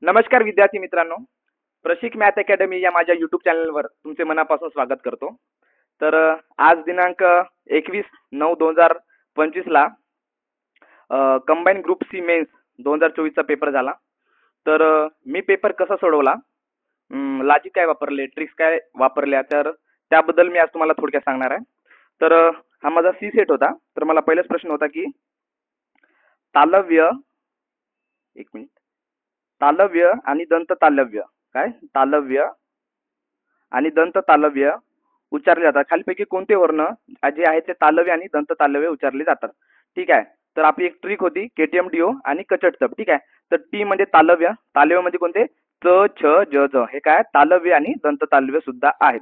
नमस्कार विद्यार्थी मित्रांनो, प्रशिक मॅथ अकॅडमी या माझ्या यूट्यूब चॅनलवर तुमचे मनापासून स्वागत करतो. तर आज दिनांक 21/9/2025 ला कंबाईन ग्रुप सी मेन्स 2024 चा पेपर झाला. तर मी पेपर कसा सोडवला, लॉजिक काय वापरले, ट्रिक्स काय वापरल्या, तर त्याबद्दल मी आज तुम्हाला थोडक्यात सांगणार आहे. तर हा माझा सी सेट होता. तर मला पहिलाच प्रश्न होता की तालव्य, एक मिनिट, तालव्य आणि दंत तालव्य, काय तालव्य आणि दंत तालव्य उच्चारले जातात. खालीपैकी कोणते वर्ण जे आहेत ते तालव्य आणि दंत तालव्य उच्चारले जातात. ठीक आहे. तर आपली एक ट्रिक होती केटीएम डीओ आणि कचटचप. ठीक आहे. तर टी म्हणजे तालव्य, तालव्य म्हणजे कोणते, च छ ज झ, हे काय तालव्य आणि दंत तालव्य सुद्धा आहेत.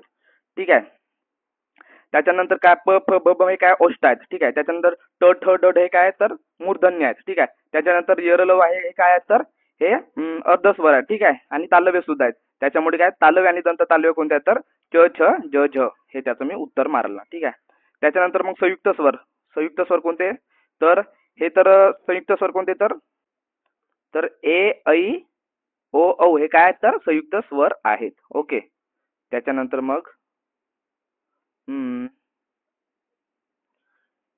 ठीक आहे. त्याच्यानंतर काय प फ ब ब हे काय ओष्ट आहेत. ठीक आहे. त्याच्यानंतर ट ठ ड ढ हे काय तर मूर्धन्य आहेत. ठीक आहे. त्याच्यानंतर य र ल आहे हे काय आहेत तर हे अर्धस्वर आहेत. ठीक आहे. आणि तालव्य सुद्धा आहेत. त्याच्यामुळे काय तालव्य आणि दंत तालव्य कोणते आहेत तर च छ ज झ, हे त्याचं मी उत्तर मारलं. ठीक आहे. त्याच्यानंतर मग संयुक्त स्वर, संयुक्त स्वर कोणते, तर हे तर संयुक्त स्वर कोणते तर ए ऐ ओ औ हे काय आहेत तर संयुक्त स्वर आहेत. ओके. त्याच्यानंतर मग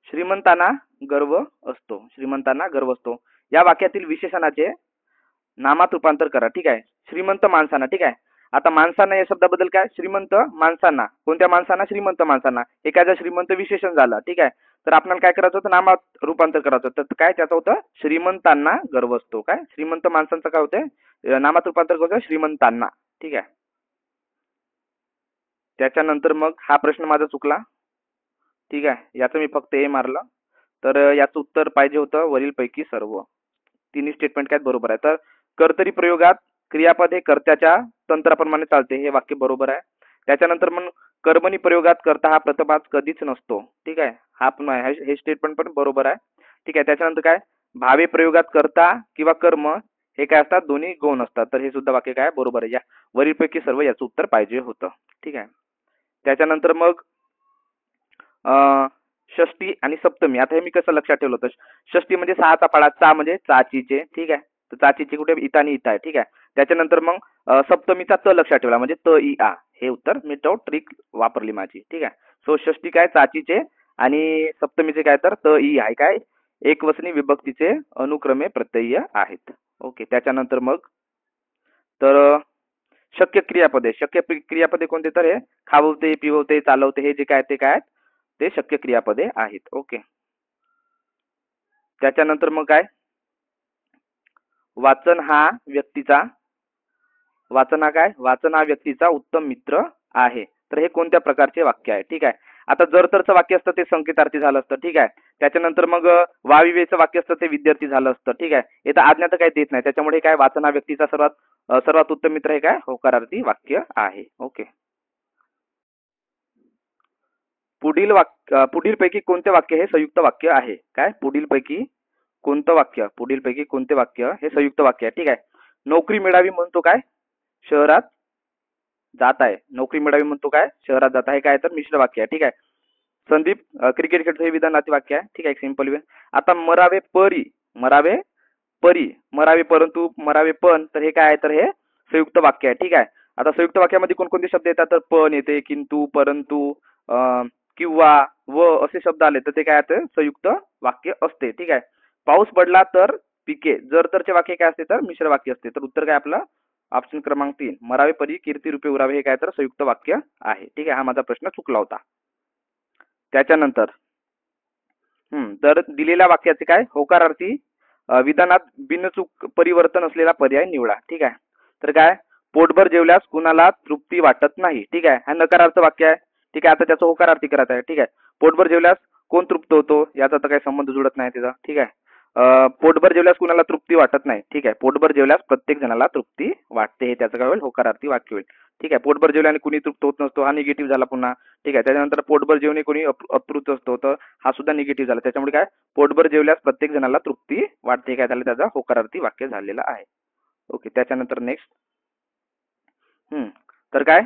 श्रीमंतांना गर्व असतो, श्रीमंतांना गर्व असतो या वाक्यातील विशेषणाचे नामात रूपांतर करा. ठीक आहे. श्रीमंत माणसांना. ठीक आहे. आता माणसांना या शब्दाबद्दल काय, श्रीमंत माणसांना, कोणत्या माणसांना, श्रीमंत माणसांना, एखाद्या श्रीमंत विशेषण झालं. ठीक आहे. तर आपल्याला काय करायचं होतं, नामात रूपांतर करायचं होतं. तर काय त्याचं होतं, श्रीमंतांना गर्व असतो. काय श्रीमंत माणसांचं काय होतं, नामात रूपांतर होतं श्रीमंतांना. ठीक आहे. त्याच्यानंतर मग हा प्रश्न माझा चुकला. ठीक आहे. याचं मी फक्त ए मारलं. तर याचं उत्तर पाहिजे होतं वरीलपैकी सर्व. तिन्ही स्टेटमेंट काय बरोबर आहे. तर कर्तरी प्रयोगात क्रियापद हे कर्त्याच्या तंत्राप्रमाणे चालते, हे वाक्य बरोबर आहे. त्याच्यानंतर मग कर्मणी प्रयोगात कर्ता हा प्रथमाच कधीच नसतो. ठीक आहे. हा पण हे स्टेटमेंट पण बरोबर आहे. ठीक आहे. त्याच्यानंतर काय भावे प्रयोगात कर्ता किंवा कर्म हे काय असतात, दोन्ही गौण असतात. तर हे सुद्धा वाक्य काय बरोबर आहे. या वरीलपैकी सर्व याचं उत्तर पाहिजे होतं. ठीक आहे. त्याच्यानंतर मग षष्टी आणि सप्तमी. आता हे मी कसं लक्षात ठेवलं होतं, षष्टी म्हणजे सहाचा पाडा, चा म्हणजे चाचीचे. ठीक आहे. तर चाचीचे कुठे इता आणि इता आहे. ठीक आहे. त्याच्यानंतर मग सप्तमीचा त लक्षात ठेवला म्हणजे त इ आ, हे उत्तर मी तो ट्रिक वापरली माझी. ठीक आहे. सो षष्टी काय चाचीचे आणि सप्तमीचे काय तर त इ आहे, काय एकवचनी विभक्तीचे अनुक्रमे प्रत्यय आहेत. ओके. त्याच्यानंतर मग तर शक्य क्रियापदे, शक्य क्रियापदे कोणते तर हे खाववते, पिववते, चालवते, हे जे काय ते काय ते शक्य क्रियापदे आहेत. ओके. त्याच्यानंतर मग काय वाचन हा व्यक्तीचा, वाचन हा काय, वाचन हा व्यक्तीचा उत्तम मित्र आहे. तर हे कोणत्या प्रकारचे वाक्य आहे. ठीक आहे. आता जर तरचं वाक्य असतं ते संकेतार्थी झालं असतं. ठीक आहे. त्याच्यानंतर मग वाविवेचं वाक्य असतं ते विद्यार्थी झालं असतं. ठीक आहे. इथं आज्ञा तर काही देत नाही, त्याच्यामुळे काय वाचन हा व्यक्तीचा सर्वात उत्तम मित्र हे काय होकारार्थी वाक्य आहे. ओके. पुढीलपैकी कोणते वाक्य हे संयुक्त वाक्य आहे. काय पुढीलपैकी कोणतं वाक्य, पुढीलपैकी कोणते वाक्य हे संयुक्त वाक्य आहे. ठीक आहे. नोकरी मिळावी म्हणतो काय शहरात जात आहे, नोकरी मिळावी म्हणतो काय शहरात जात आहे, काय तर मिश्र वाक्य आहे. ठीक आहे. संदीप क्रिकेट खेळतो हे विधानार्थी वाक्य आहे. ठीक आहे. Simple way. आता मरावे परी, मरावे परी, मरावे परंतु, मरावे पण, तर हे काय आहे तर हे संयुक्त वाक्य आहे. ठीक आहे. आता संयुक्त वाक्यामध्ये कोणकोणते शब्द येतात तर पण येते, किंतु, परंतु, किंवा, व असे शब्द आले तर ते काय आहे संयुक्त वाक्य असते. ठीक आहे. पाऊस पडला तर पिके, जर तरचे वाक्य काय असते तर मिश्र वाक्य असते. तर उत्तर काय आपलं ऑप्शन क्रमांक 3 मरावे परी कीर्ती रूपे उरावे, हे काय तर संयुक्त वाक्य आहे. ठीक आहे. हा माझा प्रश्न चुकला होता. त्याच्यानंतर तर दिलेल्या वाक्याचे काय होकारार्थी विधानात बिनचूक परिवर्तन असलेला पर्याय निवडा. ठीक आहे. तर काय पोटभर जेवल्यास कुणाला तृप्ती वाटत नाही. ठीक आहे. हा नकारार्थ वाक्य आहे. ठीक आहे. आता त्याचं होकारार्थी करत आहे. ठीक आहे. पोटभर जेवल्यास कोण तृप्त होतो याचा तर काही संबंध जुळत नाही त्याचा. ठीक आहे. पोटभर जेवल्यास कुणाला तृप्ती वाटत नाही. ठीक आहे. पोटभर जेवल्यास प्रत्येक जणाला तृप्ती वाटते, हे त्याचं काय होईल होकारार्थी वाक्य होईल. ठीक आहे. पोटभर जेवल्याने कुणी तृप्त होत नसतो, हा निगेटिव्ह झाला पुन्हा. ठीक आहे. त्याच्यानंतर पोटभर जेवणे कोणी अतृप्त असतो, तर हा सुद्धा निगेटिव्ह झाला. त्याच्यामुळे काय पोटभर जेवल्यास प्रत्येक जणाला तृप्ती वाटते, काय झालं त्याचा होकारार्थी वाक्य झालेला आहे. ओके. त्याच्यानंतर नेक्स्ट तर काय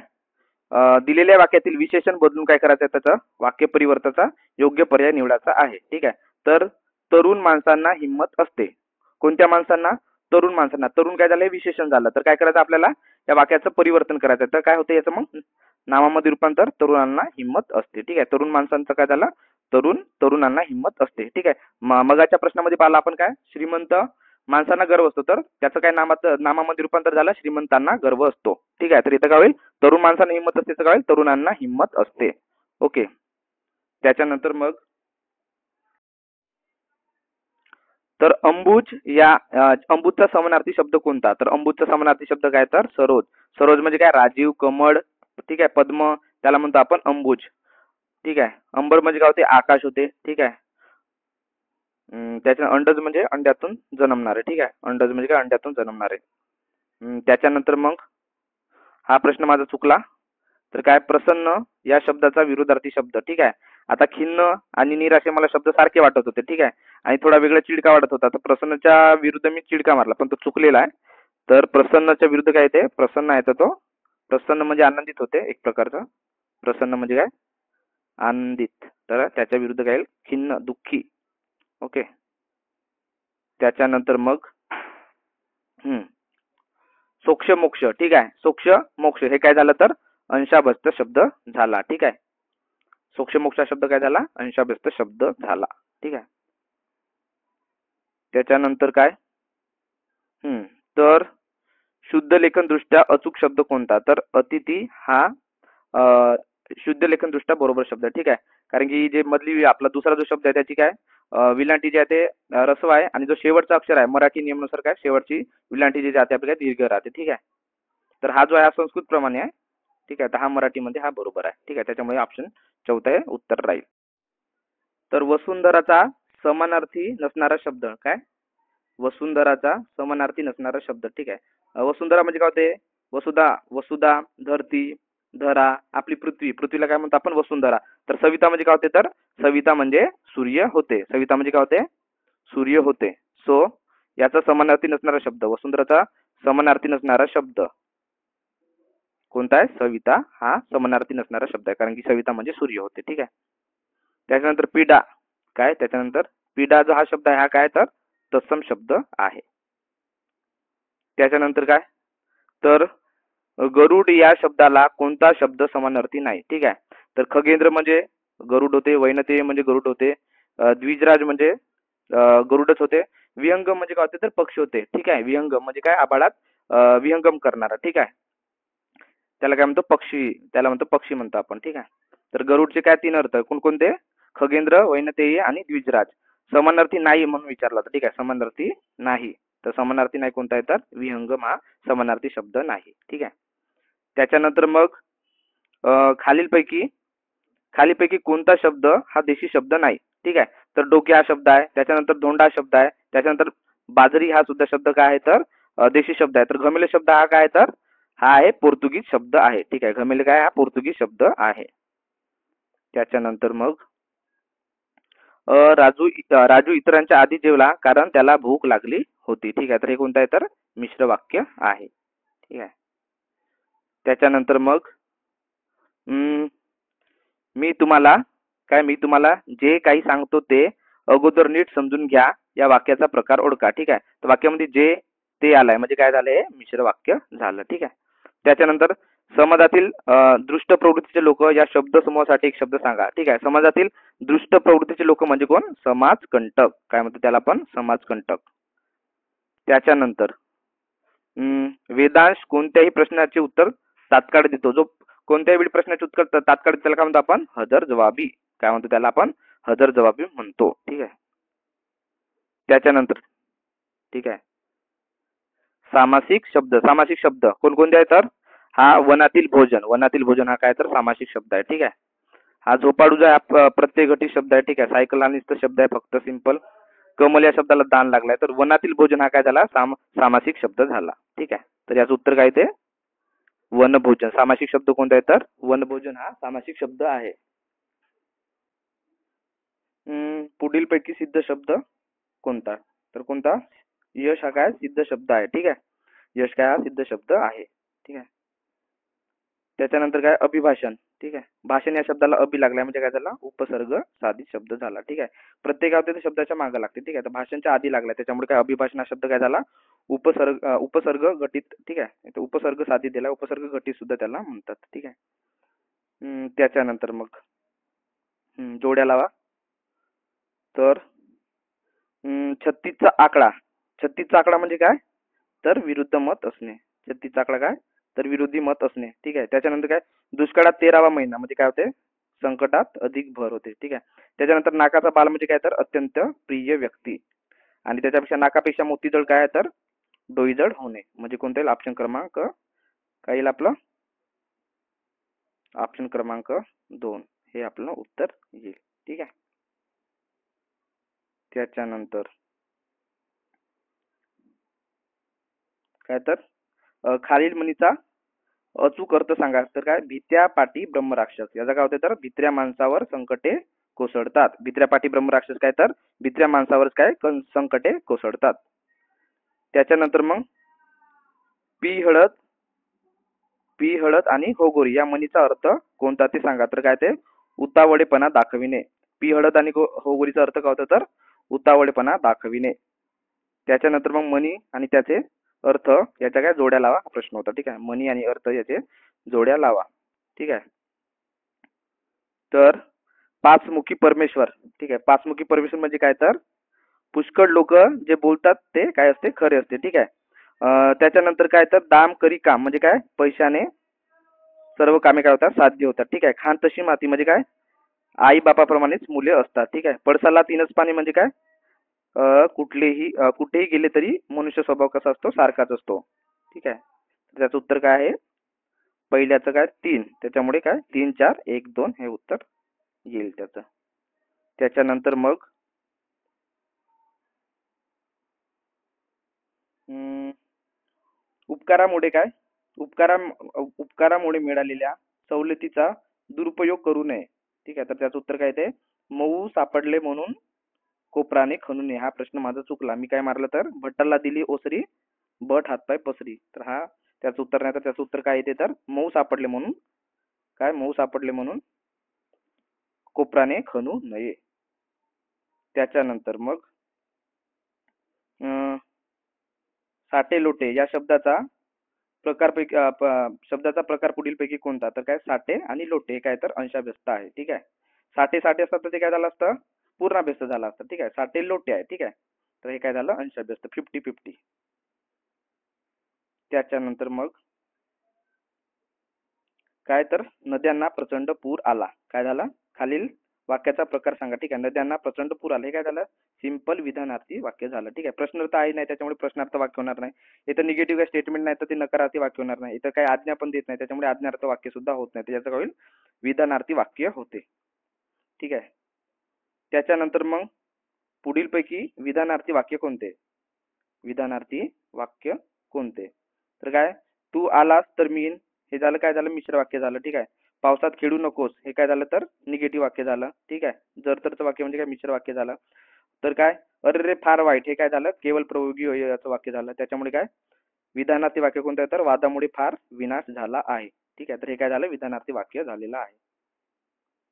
दिलेल्या वाक्यातील विशेषण बदलून काय करायचं आहे, त्याचा वाक्य परिवर्तनाचा योग्य पर्याय निवडायचा आहे. ठीक आहे. तर तरुण माणसांना हिंमत असते. कोणत्या माणसांना, तरुण माणसांना, तरुण काय झालं, हे विशेषण झालं. तर काय करायचं आपल्याला, या वाक्याचं परिवर्तन करायचं. तर काय होतं याचं मग, नामामध्ये रूपांतर, तरुणांना हिंमत असते. ठीक आहे, तरुण माणसांचं काय झालं, तरुणांना हिंमत असते. ठीक आहे, मगाच्या प्रश्नामध्ये पाहिलं आपण काय, श्रीमंत माणसांना गर्व असतो, तर त्याचं काय नामामध्ये रूपांतर झालं, श्रीमंतांना गर्व असतो. ठीक आहे, तर इथं काय होईल, तरुण माणसांना हिंमत असते, तर काय होईल, तरुणांना हिंमत असते. ओके. त्याच्यानंतर मग तर अंबुज या अंबुजचा समानार्थी शब्द कोणता, तर अंबुजचा समानार्थी शब्द काय, तर सरोज. सरोज म्हणजे काय, राजीव, कमळ, ठीक आहे, पद्म, त्याला म्हणतो आपण अंबुज. ठीक आहे, अंबर म्हणजे काय होते, आकाश होते. ठीक आहे, त्याच्या अंडज म्हणजे अंड्यातून जन्मणारे. ठीक आहे, अंडज म्हणजे काय, अंड्यातून जन्मणारे. त्याच्यानंतर मग हा प्रश्न माझा चुकला, तर काय, प्रसन्न या शब्दाचा विरुद्धार्थी शब्द. ठीक आहे, आता खिन्न आणि निराश हे मला शब्द सारखे वाटत होते. ठीक आहे, आणि थोडा वेगळा चिडका वाटत होता, तर प्रसन्नच्या विरुद्ध मी चिडका मारला, पण तो चुकलेला आहे. तर प्रसन्नच्या विरुद्ध काय येते, प्रसन्न आहे, तर तो प्रसन्न म्हणजे आनंदित होते एक प्रकारचं. प्रसन्न म्हणजे काय, आनंदित. तर त्याच्या विरुद्ध काय येईल, खिन्न, दुःखी. ओके. त्याच्यानंतर मग सोक्ष मोक्ष. ठीक आहे, सोक्ष मोक्ष हे काय झालं, तर अंशाभस्त शब्द झाला. ठीक आहे, सोक्ष मोक्ष शब्द काय झाला, अंशाभस्त शब्द झाला. ठीक आहे. त्याच्यानंतर काय, तर शुद्ध लेखन दृष्ट्या अचूक शब्द कोणता, तर अतिथी हा शुद्ध लेखन दृष्ट्या बरोबर शब्द. ठीक आहे, कारण की जे मधली आपला दुसरा जो शब्द आहे त्याची काय, विलांटी जी आहे ते रस्व आहे, आणि जो शेवटचा अक्षर आहे मराठी नियमानुसार काय, शेवटची विलांटी जी जाते आपली काय, दीर्घ राहते. ठीक आहे, तर हा जो आहे संस्कृत प्रमाणे आहे. ठीक आहे, तर हा मराठीमध्ये हा बरोबर आहे. ठीक आहे, त्याच्यामुळे ऑप्शन चौथा आहे उत्तर राहील. तर वसुंधराचा समानार्थी नसणारा शब्द काय, वसुंधराचा समानार्थी नसणारा शब्द. ठीक आहे, वसुंधरा म्हणजे काय होते, वसुधा, वसुधा, धरती, धरा, आपली पृथ्वी, पृथ्वीला काय म्हणतो आपण, वसुंधरा. तर सविता म्हणजे काय होते, तर सविता म्हणजे सूर्य होते. सविता म्हणजे काय होते, सूर्य होते. सो याचा समानार्थी नसणारा शब्द, वसुंधराचा समानार्थी नसणारा शब्द कोणता आहे, सविता हा समानार्थी नसणारा शब्द आहे, कारण की सविता म्हणजे सूर्य होते. ठीक आहे. त्याच्यानंतर पिडा काय, त्याच्यानंतर पिडा जो हा शब्द आहे हा काय, तर तत्सम शब्द आहे. त्याच्यानंतर काय, तर गरुड या शब्दाला कोणता शब्द समानार्थी नाही. ठीक आहे, तर खगेंद्र म्हणजे गरुड होते, वैनतेय म्हणजे गरुड होते, द्विजराज म्हणजे गरुडच होते, विहंगम म्हणजे काय होते, तर पक्षी होते. ठीक आहे, विहंगम म्हणजे काय, आभाळात विहंगम करणारा. ठीक आहे, त्याला काय म्हणतो, पक्षी, त्याला म्हणतो पक्षी म्हणतो आपण. ठीक आहे, तर गरुडचे काय तीन अर्थ कोणकोणते, खगेंद्र, वैनतेय आणि द्विजराज. समानार्थी नाही म्हणून विचारला होता. ठीक आहे, समानार्थी नाही, तर समानार्थी नाही कोणता आहे, तर विहंगम हा समानार्थी शब्द नाही. ठीक आहे. त्याच्यानंतर मग खालीलपैकी खालीपैकी कोणता शब्द हा देशी शब्द नाही. ठीक आहे, तर डोके हा शब्द आहे, त्याच्यानंतर धोंडा हा शब्द आहे, त्याच्यानंतर बाजरी हा सुद्धा शब्द काय आहे, तर देशी शब्द आहे. तर घमेले शब्द हा काय, तर हा आहे पोर्तुगीज शब्द आहे. ठीक आहे, घमेले काय, हा पोर्तुगीज शब्द आहे. त्याच्यानंतर मग राजू इतरांच्या आधी जेवला कारण त्याला भूक लागली होती. ठीक आहे, तर हे कोणतं आहे, तर मिश्र वाक्य आहे. ठीक आहे. त्याच्यानंतर मग मी तुम्हाला जे काही सांगतो ते अगोदर नीट समजून घ्या, या वाक्याचा प्रकार ओळखा. ठीक आहे, तर वाक्यामध्ये जे ते आलाय म्हणजे काय झालंय, मिश्र वाक्य झालं. ठीक आहे. त्याच्यानंतर समाजातील दृष्ट प्रवृत्तीचे लोक या शब्द समूहासाठी एक शब्द सांगा. ठीक आहे, समाजातील दृष्ट प्रवृत्तीचे लोक म्हणजे कोण, समाजकंटक. काय म्हणतो त्याला आपण, समाजकंटक. त्याच्यानंतर वेदांश कोणत्याही प्रश्नाचे उत्तर तात्काळ देतो. जो कोणत्याही वेळी प्रश्नाचे उत्तर तात्काळ त्याला काय म्हणतो आपण, हजर जवाबी. काय म्हणतो त्याला आपण, हजर जवाबी म्हणतो. ठीक आहे. त्याच्यानंतर ठीक आहे, सामासिक शब्द. सामासिक शब्द कोणकोणते आहेत, तर हा वनातील भोजन. वनातील भोजन हा काय, तर सामासिक शब्द आहे. ठीक आहे. हा झोपाडू जो आहे प्रत्येक घटी शब्द आहे. ठीक आहे, सायकल हा निस्त शब्द आहे, फक्त सिंपल. कमल या शब्दाला दान लागलाय, तर वनातील भोजन हा काय झाला, सामासिक शब्द झाला. ठीक आहे, तर याचं उत्तर काय ते वनभोजन. सामासिक शब्द कोणता आहे, तर वनभोजन हा सामासिक शब्द आहे. पुढील पैकी सिद्ध शब्द कोणता, तर कोणता, यश हा काय सिद्ध शब्द आहे. ठीक आहे, यश काय हा सिद्ध शब्द आहे. ठीक आहे. त्याच्यानंतर काय, अभिभाषण. ठीक आहे, भाषण या शब्दाला अभि लागलाय म्हणजे काय झाला, उपसर्ग साधित शब्द झाला. ठीक आहे, प्रत्येक शब्दाच्या मागे लागते. ठीक आहे, तर भाषणच्या आधी लागलाय त्याच्यामुळे काय, अभिभाषण हा शब्द काय झाला, उपसर्ग घटित, ठीक आहे. इथे उपसर्ग साधित दिला, उपसर्ग घटित सुद्धा त्याला म्हणतात, ठीक आहे. त्याच्यानंतर मग जोड्या लावा. तर 36चा आकडा, 36चा आकडा म्हणजे काय, तर विरुद्ध मत असणे. 36चा आकडा काय, तर विरोधी मत असणे, ठीक आहे. त्याच्यानंतर काय, दुष्काळात 13वा महिना म्हणजे काय होते, संकटात अधिक भर होते, ठीक आहे. त्याच्यानंतर नाकाचा बाल म्हणजे काय, तर अत्यंत प्रिय व्यक्ती. आणि त्याच्यापेक्षा नाकापेक्षा मोतीजड काय आहे, तर डोईजड होणे. म्हणजे कोणता येईल, ऑप्शन क्रमांक काय येईल आपलं, ऑप्शन क्रमांक 2 हे आपलं उत्तर येईल, ठीक आहे. त्याच्यानंतर काय, तर खालील म्हणीचा अचूक अर्थ सांगा. तर काय, भित्र्या पाटी ब्रह्मराक्षस, याचा काय होते, तर भित्र्या माणसावर संकटे कोसळतात. भित्र्या पाटी ब्रह्मराक्षस काय, तर भित्र्या माणसावर काय संकटे कोसळतात. त्याच्यानंतर मग पी हळद, पी हळद आणि होगोरी या म्हणीचा अर्थ कोणता ते सांगा. तर काय, ते उतावळेपणा दाखविणे. पी हळद आणि होगोरीचा अर्थ काय होता, तर उतावळेपणा दाखविणे. त्याच्यानंतर मग मणी आणि त्याचे अर्थ याच्या काय जोड्या लावा हा प्रश्न होता, ठीक आहे. मणी आणि अर्थ याचे जोड्या लावा, ठीक आहे. तर पाचमुखी परमेश्वर, ठीक आहे. पाचमुखी परमेश्वर म्हणजे काय, तर पुष्कळ लोक जे बोलतात ते काय असते, खरे असते, ठीक आहे. त्याच्यानंतर काय, तर दाम करी काम म्हणजे काय, पैशाने सर्व कामे काय होतात, साध्य होतात, ठीक आहे. खान तशी माती म्हणजे काय, आई बापाप्रमाणेच मुले असतात, ठीक आहे. पडसाला तीनच पाणी म्हणजे काय, कुठेही गेले तरी मनुष्य स्वभाव कसा असतो, सारखाच असतो, ठीक आहे. त्याचं उत्तर काय आहे, पहिल्याचं काय 3, त्याच्यामुळे काय 3 4 1 2 हे उत्तर येईल त्याचं. त्याच्यानंतर मग उपकारामुळे काय, उपकारामुळे मिळालेल्या सवलतीचा दुरुपयोग करू नये, ठीक आहे. तर त्याचं उत्तर काय ते, मऊ सापडले म्हणून कोपराने खणू नये. हा प्रश्न माझा चुकला, मी काय मारलं, तर भट्टाला दिली ओसरी बट हातपाय पसरी. तर हा त्याचं उत्तर नाही, तर त्याचं उत्तर काय येते, तर मऊ सापडले म्हणून काय, मऊ सापडले म्हणून कोपराने खणू नये. त्याच्यानंतर मग साठे लोटे या शब्दाचा प्रकार पुढीलपैकी कोणता. तर काय, साठे आणि लोटे काय, तर अंशाभ्यस्त आहे, ठीक आहे. साठे साठे असतात तर ते काय झालं असतं, पूर्णाभ्यस्त झाला असतं, ठीक आहे. साठे लोटे आहे, ठीक आहे. तर हे काय झालं, अंशाभ्यस्त, 50-50. त्याच्यानंतर मग काय, तर नद्यांना प्रचंड पूर आला, काय झाला, खालील वाक्याचा प्रकार सांगा, ठीक आहे. नद्यांना प्रचंड पूर आला हे काय झालं, सिंपल विधानार्थी वाक्य झालं, ठीक आहे. प्रश्नार्थ आहे नाही, त्याच्यामुळे प्रश्नार्थ वाक्य होणार नाही. इथं निगेटिव्ह काही स्टेटमेंट नाही तर ते नकारार्थी वाक्य होणार नाही. इथं काही आज्ञा पण देत नाही, त्याच्यामुळे आज्ञार्थ वाक्य सुद्धा होत नाही, त्याचं काय होईल, विधानार्थी वाक्य होते, ठीक आहे. त्याच्यानंतर मग पुढीलपैकी विधानार्थी वाक्य कोणते, विधानार्थी वाक्य कोणते. तर काय, तू आलास तर मी येईन हे झालं काय झालं, मिश्र वाक्य झालं, ठीक आहे. पावसात खेळू नकोस हे काय झालं, तर निगेटिव्ह वाक्य झालं, ठीक आहे. जर तरचं वाक्य म्हणजे काय, मिश्र वाक्य झालं. तर काय, अरे रे फार वाईट हे काय झालं, केवळ प्रयोगी याचं वाक्य झालं. त्याच्यामुळे काय, विधानार्थी वाक्य कोणतं आहे, तर वादामुळे फार विनाश झाला आहे, ठीक आहे. तर हे काय झालं, विधानार्थी वाक्य झालेलं आहे,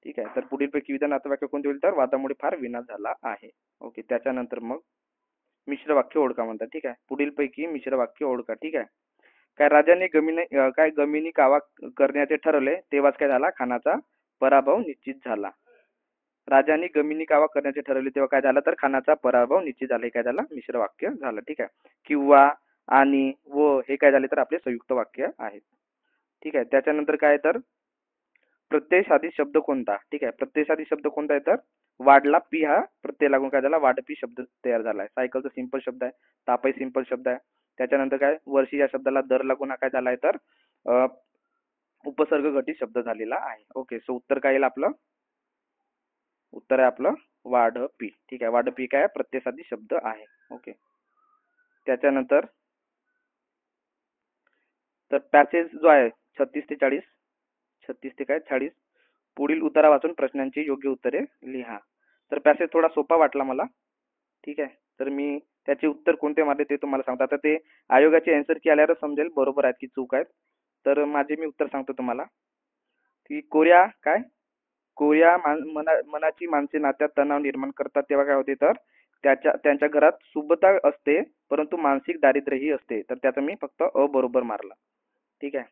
ठीक आहे. तर पुढीलपैकी विधानार्थी वाक्य कोणते होईल, तर वादामुळे फार विनाश झाला आहे, ओके. त्याच्यानंतर मग मिश्र वाक्य ओळखा म्हणतात, ठीक आहे. पुढीलपैकी मिश्र वाक्य ओळखा, ठीक आहे. काय, राजाने गमिनी कावा करण्याचे ठरवले तेव्हाच काय झाला, खानाचा पराभव निश्चित झाला. राजाने गमिनी कावा करण्याचे ठरवले तेव्हा काय झालं, तर खानाचा पराभव निश्चित झाला, हे काय झालं, मिश्र वाक्य झालं, ठीक आहे. किंवा, आणि, व हे काय झाले, तर आपले संयुक्त वाक्य आहेत, ठीक आहे. त्याच्यानंतर काय, तर प्रत्ययसाधी शब्द कोणता, ठीक आहे. प्रत्ययसाधी शब्द कोणता आहे, तर वाढला पी हा प्रत्यय लागून काय झाला, वाढपी शब्द तयार झाला आहे. सायकलचा सिंपल शब्द आहे, तापही सिंपल शब्द आहे. त्याच्यानंतर काय, वर्षी या शब्दाला दर लागून हा काय झाला आहे, तर उपसर्ग घटित शब्द झालेला आहे, ओके. सो उत्तर काय येईल आपलं, उत्तर आहे आपलं वाढपी, ठीक आहे. वाढपी काय, प्रत्ययसाधी शब्द आहे, ओके. त्याच्यानंतर तर पॅसेज जो आहे 36 ते 40, 36 ते काय 40, पुढील उतारा वाचून प्रश्नांची योग्य उत्तरे लिहा. तर पॅसेज थोडा सोपा वाटला मला, ठीक आहे. तर मी त्याचे उत्तर कोणते मारले ते तुम्हाला सांगतो. आता ते आयोगाची आन्सर की आल्यावर समजेल बरोबर आहेत की चूक आहेत. तर माझे मी उत्तर सांगतो तुम्हाला, की कोऱ्या मनाची माणसे नात्यात तणाव निर्माण करतात तेव्हा काय होते, तर त्यांच्या घरात सुबत्ता असते परंतु मानसिक दारिद्र्यही असते. तर त्याचं मी फक्त अ बरोबर मारला. ठीक आहे.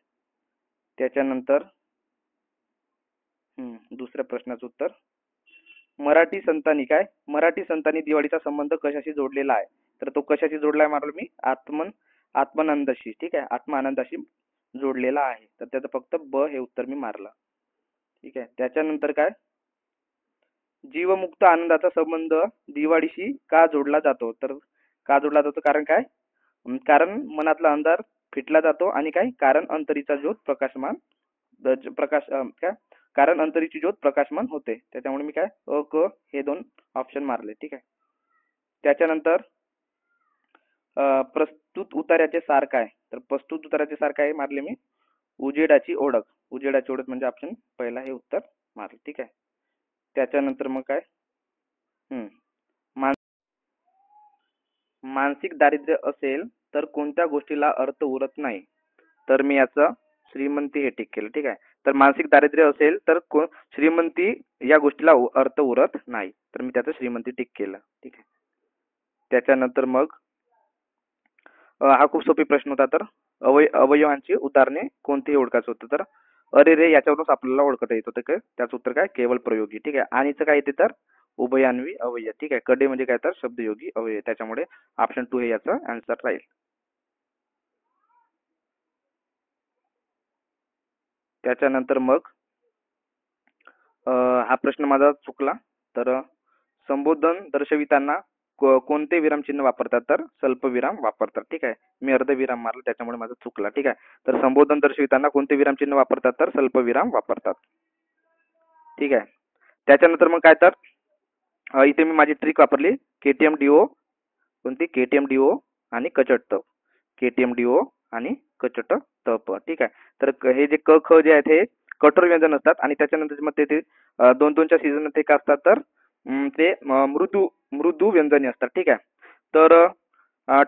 त्याच्यानंतर दुसऱ्या प्रश्नाचं उत्तर, मराठी संतांनी दिवाळीचा संबंध कशाशी जोडलेला आहे? तर तो कशाशी जोडला आहे मारलो मी, आत्मानंदाशी. ठीक आहे, आत्मानंदाशी जोडलेला आहे. तर त्याचं फक्त ब हे उत्तर मी मारलं. ठीक आहे. त्याच्यानंतर काय, जीवमुक्त आनंदाचा संबंध दिवाळीशी का जोडला जातो? तर का जोडला जातो, कारण काय, कारण मनातला अंधार फिटला जातो आणि काय, कारण अंतरीचा ज्योत प्रकाशमान काय, कारण अंतरीची ज्योत प्रकाशमान होते. त्याच्यामुळे मी काय अ क हे दोन ऑप्शन मारले. ठीक आहे. त्याच्यानंतर प्रस्तुत उतार्याचे सार काय? तर प्रस्तुत उतार्याचे सार काय मारले मी, उजेडाची ओळख. उजेडाची ओळख म्हणजे ऑप्शन पहिला हे उत्तर मारले. ठीक आहे. त्याच्यानंतर मग काय, हम्म मानसिक दारिद्र्य असेल तर कोणत्या गोष्टीला अर्थ उरत नाही? तर मी याचं श्रीमंती हे टिक केलं. ठीक आहे. तर मानसिक दारिद्र्य असेल तर श्रीमंती या गोष्टीला अर्थ उरत नाही. तर मी त्याचं श्रीमंती टिक केलं. ठीक आहे. त्याच्यानंतर मग हा खूप सोपी प्रश्न होता. तर अवयवांची उदाहरणे कोणतीही ओळखायचं होतं. तर अरे रे याच्यावरूनच आपल्याला ओळखता येत होतं. काय त्याचं उत्तर काय, केवळ प्रयोगी. ठीक आहे. आणिचं काय येते तर उभयान्वी अवयव. ठीक आहे. कडे म्हणजे काय तर शब्दयोगी अवयव. त्याच्यामुळे ऑप्शन 2 हे याचं आन्सर राहील. त्याच्यानंतर मग हा प्रश्न माझा चुकला. तर संबोधन दर्शविताना कोणते विरामचिन्ह वापरतात? तर स्वल्पविराम वापरतात. ठीक आहे. मी अर्धविराम मारला त्याच्यामुळे माझा चुकला. ठीक आहे. तर संबोधन दर्शविताना कोणते विरामचिन्ह वापरतात? तर स्वल्पविराम वापरतात. ठीक आहे. त्याच्यानंतर मग काय तर इथे मी माझी ट्रिक वापरली, केटीएम डीओ, कोणती, केटीएम डीओ आणि कचट तप. केटीएम डीओ आणि कचट तप. ठीक आहे. तर हे जे क ख जे आहेत हे कठोर व्यंजन असतात आणि त्याच्यानंतर मग ते दोन दोनच्या सीझन मध्ये काय असतात तर ते मृदू मृदू व्यंजने असतात. ठीक आहे. तर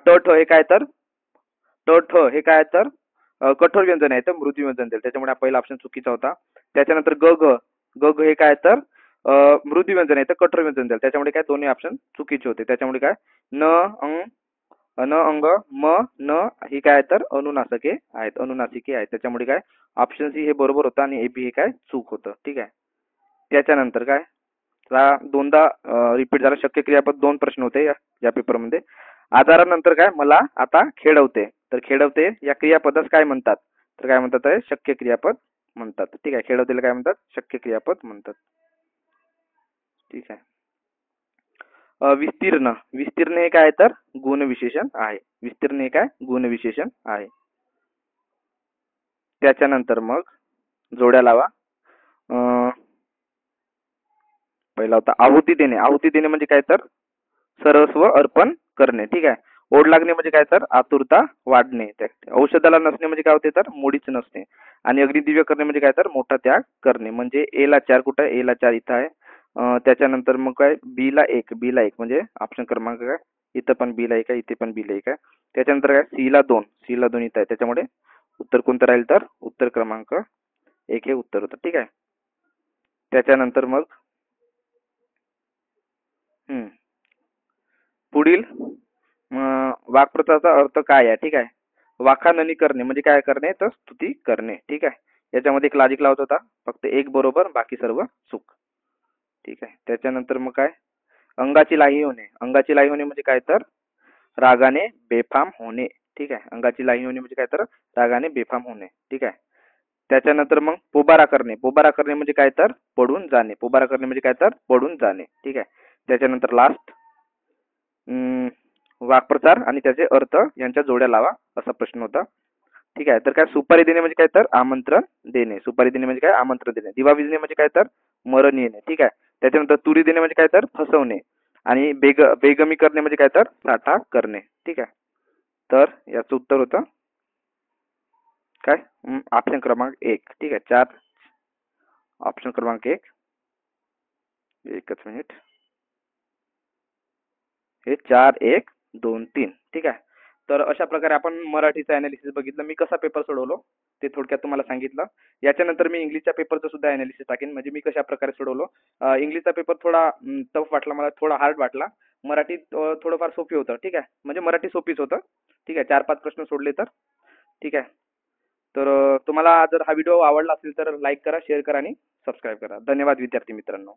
ट ठ हे काय तर ट ठ हे काय तर कठोर व्यंजन आहे, तर मृदू व्यंजन देईल. त्याच्यामुळे हा पहिला ऑप्शन चुकीचा होता. त्याच्यानंतर ग घ, ग घ हे काय तर मृदू व्यंजन आहे, तर कठोर व्यंजन देईल. त्याच्यामुळे काय दोन्ही ऑप्शन चुकीचे होते. त्याच्यामुळे काय न अंग अन अंग म न ही काय तर अनुनासिके आहेत, अनुनासिके आहेत. त्याच्यामुळे काय ऑप्शन सी हे बरोबर होतं आणि ए बी हे काय चूक होतं. ठीक आहे. त्याच्यानंतर काय, दोनदा रिपीट झाला. शक्य क्रियापद 2 प्रश्न होते या पेपरमध्ये. आजारानंतर काय मला आता खेळवते. तर खेळवते या क्रियापदास काय म्हणतात? तर काय म्हणतात आहे, शक्य क्रियापद म्हणतात. ठीक आहे. खेळवतेला काय म्हणतात, शक्य क्रियापद म्हणतात. ठीक आहे. विस्तीर्ण, विस्तीर्ण हे काय तर गुणविशेषण आहे. विस्तीर्ण हे काय गुणविशेषण आहे. त्याच्यानंतर मग जोड्या लावा. पहिला होता आहुती देणे. आहुती देणे म्हणजे काय तर सर्वस्व अर्पण करणे. ठीक आहे. ओढ लागणे म्हणजे काय तर आतुरता वाढणे. औषधाला नसणे म्हणजे काय होते तर मुडीच नसणे. आणि अग्निदिव्य करणे म्हणजे काय तर मोठा त्याग करणे. म्हणजे ए ला 4 कुठं आहे, ए ला 4 इथं आहे. त्याच्यानंतर मग काय बी ला 1, बी ला 1 म्हणजे ऑप्शन क्रमांक काय, इथं पण बी ला 1 आहे, इथे पण बी ला 1 आहे. त्याच्यानंतर काय सी ला 2, सी ला 2 इथं आहे. त्याच्यामुळे उत्तर कोणतं राहील तर उत्तर क्रमांक 1 हे उत्तर होतं. ठीक आहे. त्याच्यानंतर मग पुढील वाक्प्रचाराचा अर्थ काय आहे? ठीक आहे. वाखाणणी करणे म्हणजे काय करणे तर स्तुती करणे. ठीक आहे. याच्यामध्ये एक लॉजिक लावत होता, फक्त एक बरोबर बाकी सर्व चूक. ठीक आहे. त्याच्यानंतर मग काय, अंगाची लाही होणे. अंगाची लाही होणे म्हणजे काय तर रागाने बेफाम होणे. ठीक आहे. अंगाची लाही होणे म्हणजे काय तर रागाने बेफाम होणे. ठीक आहे. त्याच्यानंतर मग पोबारा करणे. पोबारा करणे म्हणजे काय तर पडून जाणे. पोबारा करणे म्हणजे काय तर पडून जाणे. ठीक आहे. त्याच्यानंतर लास्ट वाक्प्रचार आणि त्याचे अर्थ यांच्या जोड्या लावा असा प्रश्न होता. ठीक आहे. तर काय सुपारी देणे म्हणजे काय तर आमंत्रण देणे. सुपारी देणे म्हणजे काय आमंत्रण देणे. दिवा विजणे म्हणजे काय तर मरण येणे. ठीक आहे. त्याच्यानंतर तुरी देणे म्हणजे काय तर फसवणे. आणि बेगमी करणे म्हणजे काय तर साठा करणे. ठीक आहे. तर याचं उत्तर होतं काय, ऑप्शन क्रमांक 1. ठीक आहे. 4 ऑप्शन क्रमांक 1. एकच मिनिट, हे 4 1 2 3. ठीक आहे. तर अशा प्रकारे आपण मराठीचं अनालिसिस बघितलं. मी कसा पेपर सोडवलो ते थोडक्यात तुम्हाला सांगितलं. याच्यानंतर मी इंग्लिशच्या पेपरचं सुद्धा अनालिसिस टाकेन, म्हणजे मी कशा प्रकारे सोडवलो. इंग्लिशचा पेपर थोडा टफ वाटला मला, थोडा हार्ड वाटला. मराठीत थोडंफार सोपी होतं, ठीक आहे. म्हणजे मराठी सोपीच होतं, ठीक आहे. 4-5 प्रश्न सोडले तर, ठीक आहे. तर तुम्हाला जर हा व्हिडिओ आवडला असेल तर लाईक करा, शेअर करा आणि सबस्क्राईब करा. धन्यवाद विद्यार्थी मित्रांनो.